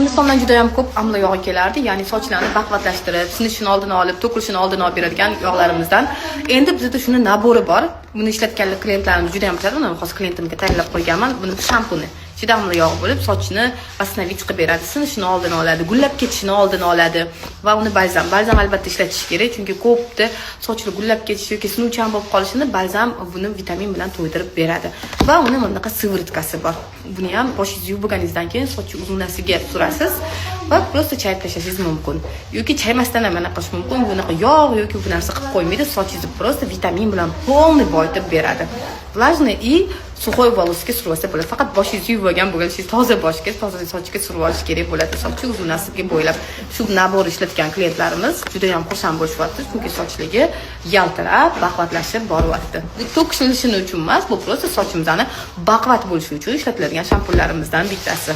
Hindistondan juda ham ko'p amla yog'i kelardi, ya'ni sochlarni baquvvatlashtirib, sinishini oldini olib, to'kilishini oldini olib beradigan yog'larimizdan. Endi bizda shuni nabori bor. Buni ishlatgan klientlarimiz juda ham biladi. Uni hozir klientimga tayyorlab qo'yganman. Buni shampuni juda amla yog' bo'lib, sochni osnaviy chiqib beradi, sinishini oldini oladi, gullab ketishini oldini oladi va uni balzam albatta ishlatish kerak, chunki ko'pda sochlar gullab ketishi yoki sinuvchan bo'lib qolishini balzam buni vitamin bilan to'ydirib beradi. Va uni bunaqa siviritkasi bor. Buni ham boshingizni yuvib bo'lganingizdan keyin soch uzunasiga surasiz va prosta chayib tashlashingiz mumkin. Yoki chaymasdan ham mana qilish mumkin. Bunaqa yog' yoki bu narsa qilib qo'ymaydi, sochingizni prosta vitamin bilan полный boyitib beradi. Влажный и сухой волосga survasa bo'ladi. Faqat boshingizni yuvib olgan bo'lganingiz toza boshga, toza sochga surib olish kerak bo'ladi. Soch uzunasiga bo'ylab shu nabor ishlatgan klientlarimiz juda ham xursand bo'lishyapti, chunki sochligi yaltirab, baquvvatlashib boryapti. To'kilishini uchun emas, bu prosta sochimizni baquvvat bo'lishi uchun ishlatiladigan shampunlarimizdan bittasi.